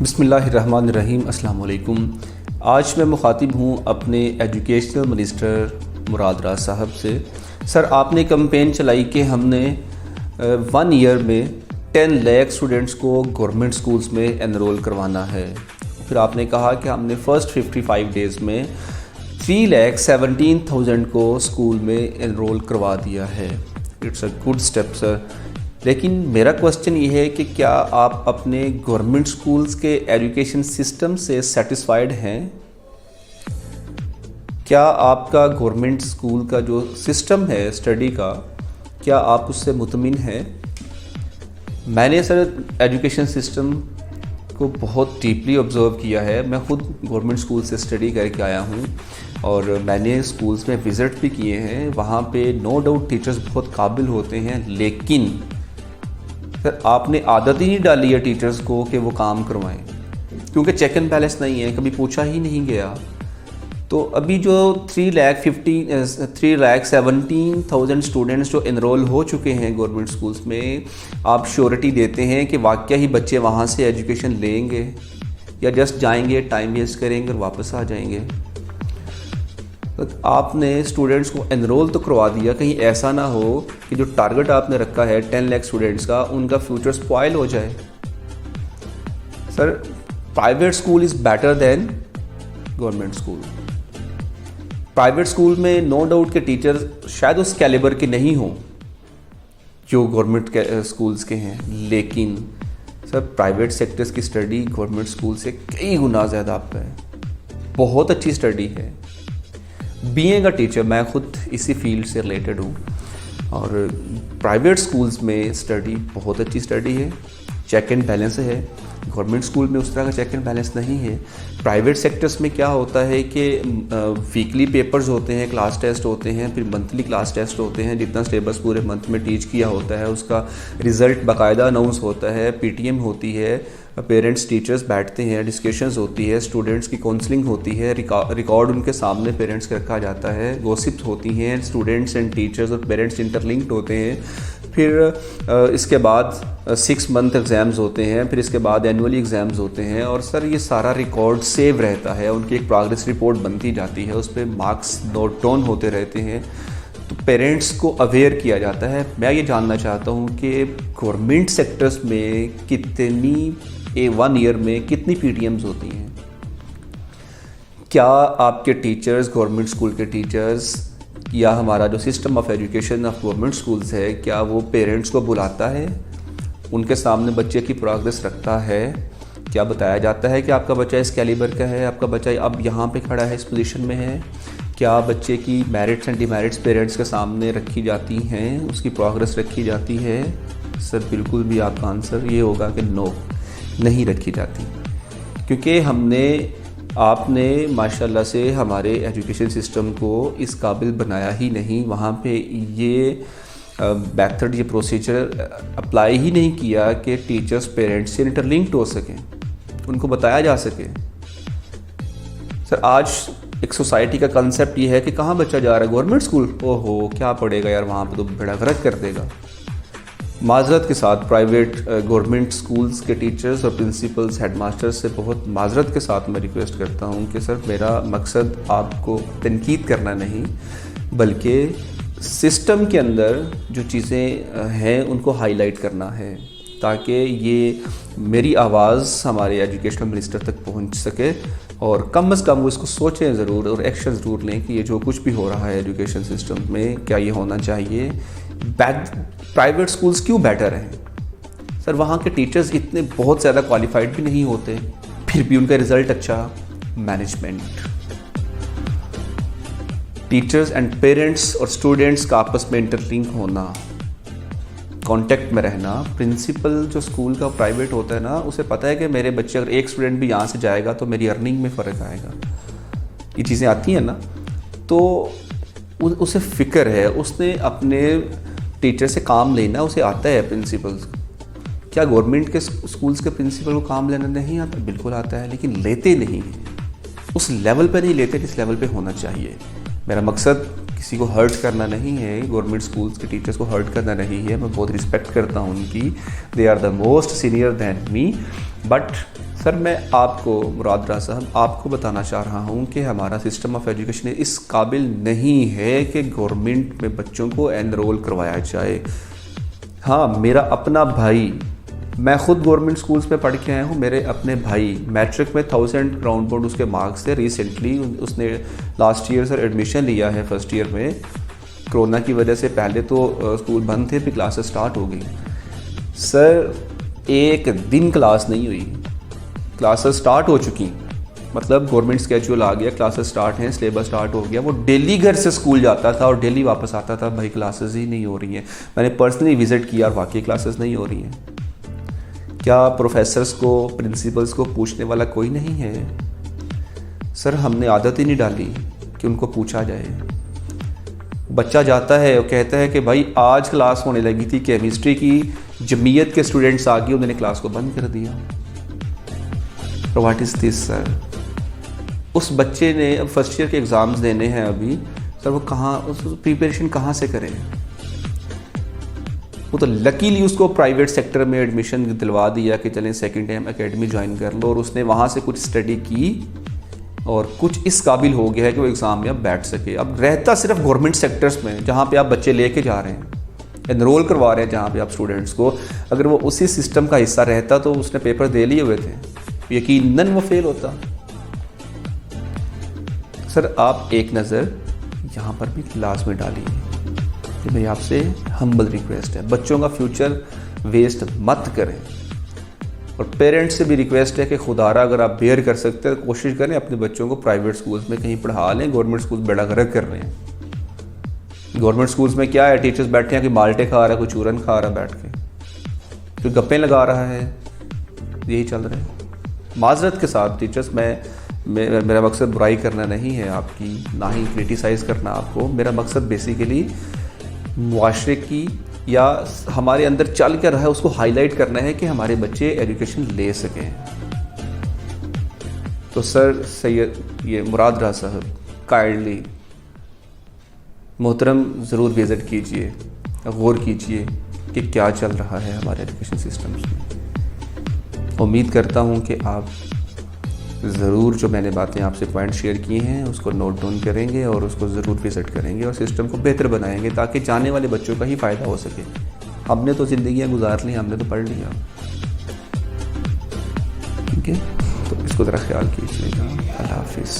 बिस्मिल्लाहिर्रहमानिर्रहीम। अस्सलाम वालेकुम। आज मैं मुखातिब हूँ अपने एजुकेशनल मिनिस्टर मुराद राज साहब से। सर, आपने कैंपेन चलाई कि हमने 1 ईयर में 10 लाख स्टूडेंट्स को गवर्नमेंट स्कूल्स में एनरोल करवाना है। फिर आपने कहा कि हमने फ़र्स्ट 55 डेज़ में 3,17,000 को स्कूल में एनरोल करवा दिया है। It's a good step sir. लेकिन मेरा क्वेश्चन ये है कि क्या आप अपने गवर्नमेंट स्कूल्स के एजुकेशन सिस्टम से सेटिस्फाइड हैं? क्या आपका गवर्नमेंट स्कूल का जो सिस्टम है स्टडी का, क्या आप उससे मुतमिन हैं? मैंने सर एजुकेशन सिस्टम को बहुत डीपली ऑब्ज़र्व किया है। मैं ख़ुद गवर्नमेंट स्कूल से स्टडी करके आया हूँ और मैंने स्कूल्स में विज़िट भी किए हैं। वहाँ पे नो डाउट टीचर्स बहुत काबिल होते हैं, लेकिन सर आपने आदत ही नहीं डाली है टीचर्स को कि वो काम करवाएं, क्योंकि चेक एंड बैलेंस नहीं है, कभी पूछा ही नहीं गया। तो अभी जो 3,17,000 स्टूडेंट्स जो एनरोल हो चुके हैं गवर्नमेंट स्कूल्स में, आप श्योरिटी देते हैं कि वाकई ही बच्चे वहाँ से एजुकेशन लेंगे या जस्ट जाएंगे, टाइम वेस्ट करेंगे और वापस आ जाएंगे? तो आपने स्टूडेंट्स को एनरोल तो करवा दिया, कहीं ऐसा ना हो कि जो टारगेट आपने रखा है 10 लाख स्टूडेंट्स का, उनका फ्यूचर स्पॉइल हो जाए। Sir, private school is better than government school. Private school में नो डाउट के टीचर्स शायद उस कैलिबर के नहीं हों जो गवर्नमेंट के स्कूल्स के हैं, लेकिन सर प्राइवेट सेक्टर्स की स्टडी गवर्नमेंट स्कूल से कई गुना ज़्यादा आपका है। बहुत अच्छी स्टडी है। बीइंग अ टीचर, मैं खुद इसी फील्ड से रिलेटेड हूँ और प्राइवेट स्कूल्स में स्टडी बहुत अच्छी स्टडी है, चेक एंड बैलेंस है। गवर्नमेंट स्कूल में उस तरह का चेक एंड बैलेंस नहीं है। प्राइवेट सेक्टर्स में क्या होता है कि वीकली पेपर्स होते हैं, क्लास टेस्ट होते हैं, फिर मंथली क्लास टेस्ट होते हैं। जितना सिलेबस पूरे मंथ में टीच किया होता है उसका रिज़ल्ट बाकायदा अनाउंस होता है, पीटीएम होती है, पेरेंट्स टीचर्स बैठते हैं, डिस्कशंस होती है, स्टूडेंट्स की काउंसलिंग होती है, रिकॉर्ड उनके सामने पेरेंट्स का रखा जाता है, गॉसिप्स होती हैं, स्टूडेंट्स एंड टीचर्स और पेरेंट्स इंटरलिंक्ड होते हैं। फिर इसके बाद 6 मंथ एग्ज़ाम्स होते हैं, फिर इसके बाद एनुअली एग्ज़ाम्स होते हैं और सर ये सारा रिकॉर्ड सेव रहता है। उनकी एक प्रोग्रेस रिपोर्ट बनती जाती है, उस पर मार्क्स नोट डाउन होते रहते हैं, तो पेरेंट्स को अवेयर किया जाता है। मैं ये जानना चाहता हूँ कि गवर्नमेंट सेक्टर्स में कितनी 1 ईयर में कितनी पीटीएम्स होती हैं? क्या आपके टीचर्स, गवर्नमेंट स्कूल के टीचर्स या हमारा जो system of education of government schools है, क्या वो पेरेंट्स को बुलाता है, उनके सामने बच्चे की प्रोग्रेस रखता है? क्या बताया जाता है कि आपका बच्चा इस कैलिबर का है, आपका बच्चा अब यहाँ पे खड़ा है, इस पोजीशन में है? क्या बच्चे की मेरिट्स एंड डिमेरिट्स पेरेंट्स के सामने रखी जाती हैं, उसकी प्रोग्रेस रखी जाती है? सर बिल्कुल भी आपका आंसर ये होगा कि नो, नहीं रखी जाती, क्योंकि आपने माशाल्लाह से हमारे एजुकेशन सिस्टम को इस काबिल बनाया ही नहीं। वहाँ पे ये मेथड, ये प्रोसीजर अप्लाई ही नहीं किया कि टीचर्स पेरेंट्स से इंटरलिंक्ड हो सकें, उनको बताया जा सके। सर आज एक सोसाइटी का कंसेप्ट ये है कि कहाँ बच्चा जा रहा है, गवर्नमेंट स्कूल, ओहो क्या पढ़ेगा यार, वहाँ पे तो बेड़ा गर्क कर देगा। माजरत के साथ प्राइवेट गवर्नमेंट स्कूल्स के टीचर्स और प्रिंसिपल्स, हेडमास्टर्स से बहुत माजरत के साथ मैं रिक्वेस्ट करता हूँ कि सर मेरा मकसद आपको तनकीद करना नहीं, बल्कि सिस्टम के अंदर जो चीज़ें हैं उनको हाईलाइट करना है, ताकि ये मेरी आवाज़ हमारे एजुकेशनल मिनिस्टर तक पहुँच सके और कम से कम वो इसको सोचें ज़रूर और एक्शन ज़रूर लें कि ये जो कुछ भी हो रहा है एजुकेशन सिस्टम में, क्या ये होना चाहिए। प्राइवेट स्कूल्स क्यों बेटर हैं? सर वहाँ के टीचर्स इतने बहुत ज़्यादा क्वालिफाइड भी नहीं होते, फिर भी उनका रिज़ल्ट अच्छा। मैनेजमेंट, टीचर्स एंड पेरेंट्स और स्टूडेंट्स का आपस में इंटरलिंक होना, कांटेक्ट में रहना। प्रिंसिपल जो स्कूल का प्राइवेट होता है ना, उसे पता है कि मेरे बच्चे, अगर एक स्टूडेंट भी यहाँ से जाएगा तो मेरी अर्निंग में फ़र्क आएगा। ये चीज़ें आती हैं ना, तो उसे फ़िक्र है, उसने अपने टीचर से काम लेना, उसे आता है प्रिंसिपल्स। क्या गवर्नमेंट के स्कूल्स के प्रिंसिपल को काम लेना नहीं आता? बिल्कुल आता है, लेकिन लेते नहीं हैं, उस लेवल पे नहीं लेते जिस लेवल पे होना चाहिए। मेरा मकसद किसी को हर्ट करना नहीं है, गवर्नमेंट स्कूल्स के टीचर्स को हर्ट करना नहीं है। मैं बहुत रिस्पेक्ट करता हूँ उनकी, they are the most senior than me, but sir मैं आपको मुराद राज साहब आपको बताना चाह रहा हूँ कि हमारा सिस्टम ऑफ एजुकेशन इस काबिल नहीं है कि गवर्नमेंट में बच्चों को एनरोल करवाया जाए। हाँ, मेरा अपना भाई, मैं ख़ुद गवर्नमेंट स्कूल्स में पढ़ के आया हूँ। मेरे अपने भाई मैट्रिक में 1000 ग्राउंड बोर्ड उसके मार्क्स थे। रिसेंटली उसने लास्ट ईयर सर एडमिशन लिया है फर्स्ट ईयर में। कोरोना की वजह से पहले तो स्कूल बंद थे, फिर क्लासेस स्टार्ट हो गई। सर एक दिन क्लास नहीं हुई, क्लासेस स्टार्ट हो चुकी, मतलब गवर्नमेंट स्केड्यूल आ गया, क्लासेस स्टार्ट हैं, सिलेबस स्टार्ट हो गया। वो डेली घर से स्कूल जाता था और डेली वापस आता था, भाई क्लासेस ही नहीं हो रही हैं। मैंने पर्सनली विज़िट किया और वाकई क्लासेस नहीं हो रही हैं। क्या प्रोफेसर्स को, प्रिंसिपल्स को पूछने वाला कोई नहीं है? सर हमने आदत ही नहीं डाली कि उनको पूछा जाए। बच्चा जाता है और कहता है कि भाई आज क्लास होने लगी थी केमिस्ट्री की, जमीयत के स्टूडेंट्स आ गए, उन्होंने क्लास को बंद कर दिया। What is this sir? उस बच्चे ने अब फर्स्ट ईयर के एग्ज़ाम्स देने हैं अभी, सर वो कहाँ, उस प्रिपरेशन कहाँ से करें? वो तो लकीली उसको प्राइवेट सेक्टर में एडमिशन दिलवा दिया कि चलें सेकंड टाइम एकेडमी ज्वाइन कर लो, और उसने वहाँ से कुछ स्टडी की और कुछ इस काबिल हो गया है कि वो एग्ज़ाम में अब बैठ सके। अब रहता सिर्फ गवर्नमेंट सेक्टर्स में जहाँ पे आप बच्चे लेके जा रहे हैं, एनरोल करवा रहे हैं जहाँ पे आप स्टूडेंट्स को, अगर वो उसी सिस्टम का हिस्सा रहता तो उसने पेपर दे लिए हुए थे, यकीनन वो फेल होता। सर आप एक नज़र यहाँ पर भी लाजमी डालिए कि भाई आपसे हम्बल रिक्वेस्ट है, बच्चों का फ्यूचर वेस्ट मत करें। और पेरेंट्स से भी रिक्वेस्ट है कि खुदारा अगर आप बेयर कर सकते हैं तो कोशिश करें अपने बच्चों को प्राइवेट स्कूल्स में कहीं पढ़ा लें। गवर्नमेंट स्कूल बेड़ा गर्क कर रहे हैं। गवर्नमेंट स्कूल्स में क्या है, टीचर्स बैठे हैं कि माल्टे खा रहा है, कोई चूरन खा रहा है बैठ के, कोई गप्पे लगा रहा है, यही चल रहा है। माजरत के साथ टीचर्स, मेरा मकसद बुराई करना नहीं है आपकी, ना ही क्रिटिसाइज़ करना आपको। मेरा मकसद बेसिकली मुआशरे की या हमारे अंदर चल कर रहा है उसको हाईलाइट करना है कि हमारे बच्चे एजुकेशन ले सकें। तो सर सैयद ये मुराद राज साहब काइंडली मोहतरम ज़रूर विज़िट कीजिए, गौर कीजिए कि क्या चल रहा है हमारे एजुकेशन सिस्टम्स में। उम्मीद करता हूँ कि आप ज़रूर जो मैंने बातें आपसे पॉइंट शेयर किए हैं उसको नोट डाउन करेंगे और उसको ज़रूर विज़िट करेंगे और सिस्टम को बेहतर बनाएंगे ताकि जाने वाले बच्चों का ही फ़ायदा हो सके। हमने तो ज़िंदगियाँ गुजार ली, हमने तो पढ़ लिया, ठीक है? तो इसको ज़रा ख्याल कीजिएगा। अल्लाह हाफिज़।